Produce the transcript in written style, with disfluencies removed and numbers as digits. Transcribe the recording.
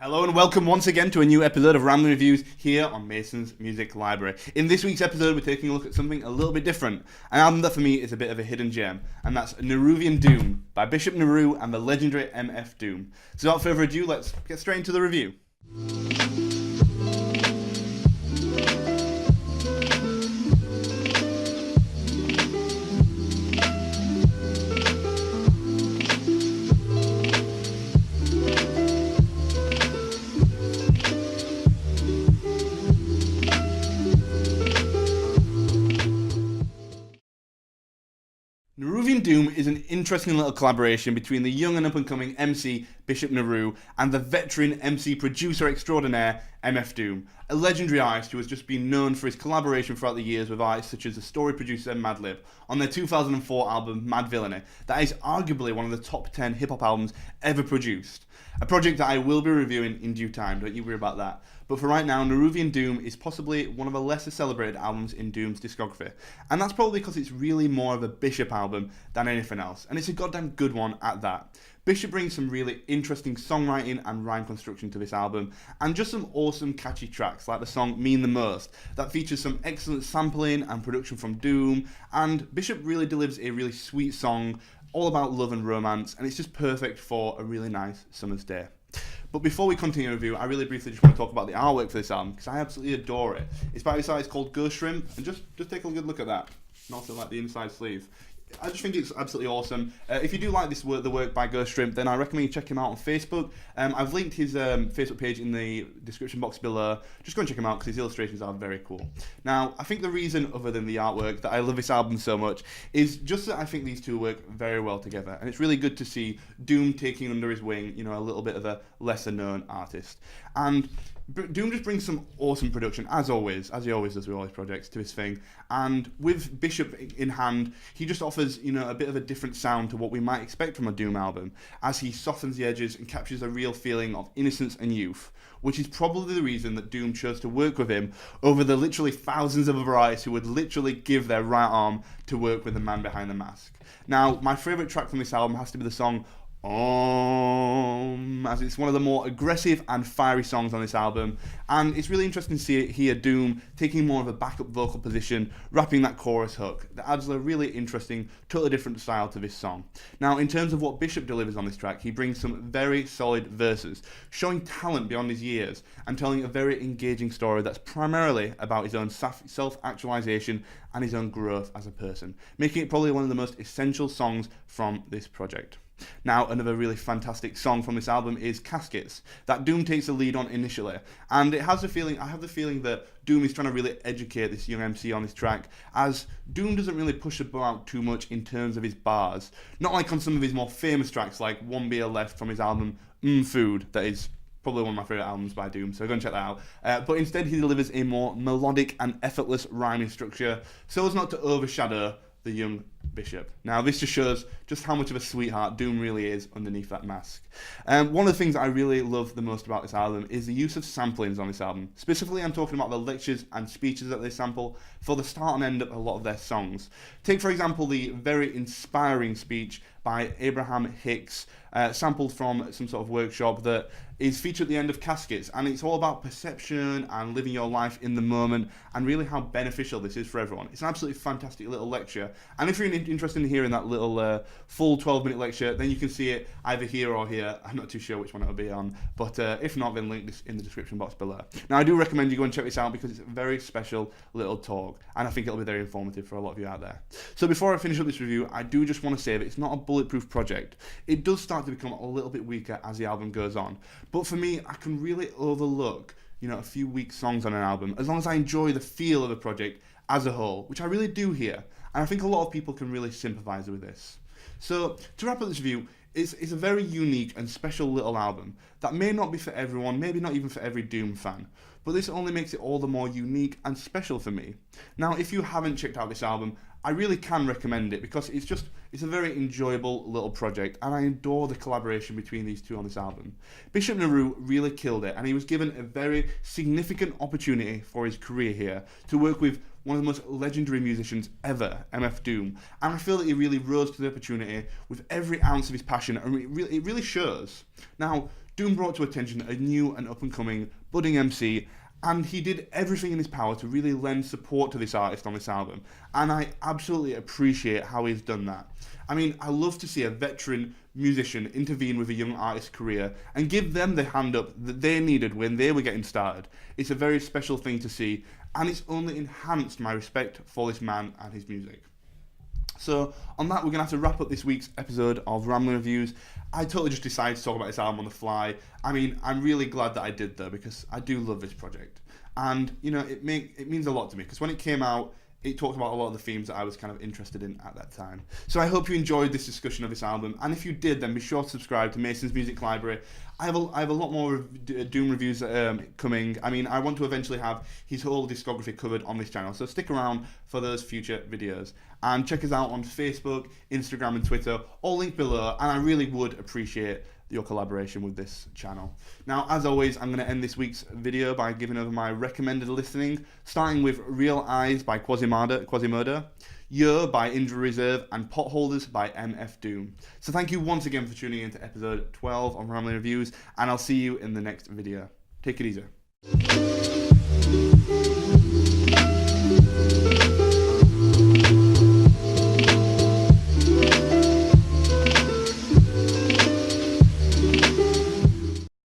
Hello and welcome once again to a new episode of Rambling Reviews here on Mason's Music Library. In this week's episode, we're taking a look at something a little bit different. An album that for me is a bit of a hidden gem, and that's NehruvianDOOM by Bishop Nehru and the legendary MF Doom. So without further ado, let's get straight into the review. NehruvianDOOM is an interesting little collaboration between the young and up-and-coming MC Bishop Nehru and the veteran MC producer extraordinaire MF Doom, a legendary artist who has just been known for his collaboration throughout the years with artists such as the story producer Madlib on their 2004 album Mad Villainy. That is arguably one of the top 10 hip-hop albums ever produced. A project that I will be reviewing in due time, don't you worry about that. But for right now, NehruvianDOOM is possibly one of the lesser celebrated albums in Doom's discography. And that's probably because it's really more of a Bishop album than anything else. And it's a goddamn good one at that. Bishop brings some really interesting songwriting and rhyme construction to this album, and just some awesome catchy tracks like the song Mean the Most, that features some excellent sampling and production from Doom, and Bishop really delivers a really sweet song all about love and romance, and it's just perfect for a really nice summer's day. But before we continue the review, I really briefly just want to talk about the artwork for this album, because I absolutely adore it. It's by this artist called Ghost Shrimp, and just take a good look at that. And also like the inside sleeve. I just think it's absolutely awesome. If you do like this work, the work by Ghost Shrimp, then I recommend you check him out on Facebook. I've linked his Facebook page in the description box below. Just go and check him out because his illustrations are very cool. Now, I think the reason, other than the artwork, that I love this album so much is just that I think these two work very well together. And it's really good to see Doom taking under his wing, a little bit of a lesser known artist. And Doom just brings some awesome production, as he always does with all his projects, to his thing. And with Bishop in hand, he just offers, a bit of a different sound to what we might expect from a Doom album, as he softens the edges and captures a real feeling of innocence and youth, which is probably the reason that Doom chose to work with him over the literally thousands of other artists who would literally give their right arm to work with the man behind the mask. Now, my favourite track from this album has to be the song as it's one of the more aggressive and fiery songs on this album, and it's really interesting to hear Doom taking more of a backup vocal position, rapping that chorus hook that adds a really interesting, totally different style to this song. Now, in terms of what Bishop delivers on this track, he brings some very solid verses, showing talent beyond his years and telling a very engaging story that's primarily about his own self-actualization and his own growth as a person, making it probably one of the most essential songs from this project. Now, another really fantastic song from this album is Caskets, that Doom takes the lead on initially, and I have the feeling that Doom is trying to really educate this young MC on this track, as Doom doesn't really push the bar out too much in terms of his bars, not like on some of his more famous tracks like One Beer Left from his album Food, that is probably one of my favourite albums by Doom, so go and check that out. But instead he delivers a more melodic and effortless rhyming structure, so as not to overshadow the young Bishop. Now, this just shows just how much of a sweetheart Doom really is underneath that mask. One of the things I really love the most about this album is the use of samplings on this album. Specifically, I'm talking about the lectures and speeches that they sample for the start and end of a lot of their songs. Take, for example, the very inspiring speech by Abraham Hicks, sampled from some sort of workshop that is featured at the end of Caskets, and it's all about perception and living your life in the moment and really how beneficial this is for everyone. It's an absolutely fantastic little lecture, and if you're interested in hearing that little full 12-minute lecture, then you can see it either here or here. I'm not too sure which one it'll be on, but if not, then link this in the description box below. Now, I do recommend you go and check this out because it's a very special little talk, and I think it'll be very informative for a lot of you out there. So before I finish up this review, I do just want to say that it's not a bulletproof project. It does start to become a little bit weaker as the album goes on, but for me, I can really overlook a few weak songs on an album as long as I enjoy the feel of the project as a whole, which I really do here, and I think a lot of people can really sympathise with this. So, to wrap up this review, it's a very unique and special little album that may not be for everyone, maybe not even for every Doom fan, but this only makes it all the more unique and special for me. Now, if you haven't checked out this album, I really can recommend it because it's a very enjoyable little project, and I adore the collaboration between these two on this album. Bishop Nehru really killed it, and he was given a very significant opportunity for his career here to work with one of the most legendary musicians ever, MF Doom, and I feel that he really rose to the opportunity with every ounce of his passion, and it really shows. Now, Doom brought to attention a new and up-and-coming budding MC, and he did everything in his power to really lend support to this artist on this album, and I absolutely appreciate how he's done that. I mean, I love to see a veteran musician intervene with a young artist's career and give them the hand up that they needed when they were getting started. It's a very special thing to see, and it's only enhanced my respect for this man and his music. So on that, we're going to have to wrap up this week's episode of Rambling Reviews. I totally just decided to talk about this album on the fly. I mean, I'm really glad that I did though, because I do love this project. And, you know, it means a lot to me, because when it came out, it talked about a lot of the themes that I was kind of interested in at that time. So I hope you enjoyed this discussion of this album, and if you did, then be sure to subscribe to Mason's Music Library. I have a lot more Doom reviews coming. I mean, I want to eventually have his whole discography covered on this channel, so stick around for those future videos. And check us out on Facebook, Instagram and Twitter, all linked below, and I really would appreciate your collaboration with this channel. Now, as always, I'm going to end this week's video by giving over my recommended listening, starting with Real Eyes by Quasimodo, Yo by Injury Reserve, and Potholders by MF Doom. So thank you once again for tuning in to episode 12 of Rambling Reviews, and I'll see you in the next video. Take it easy.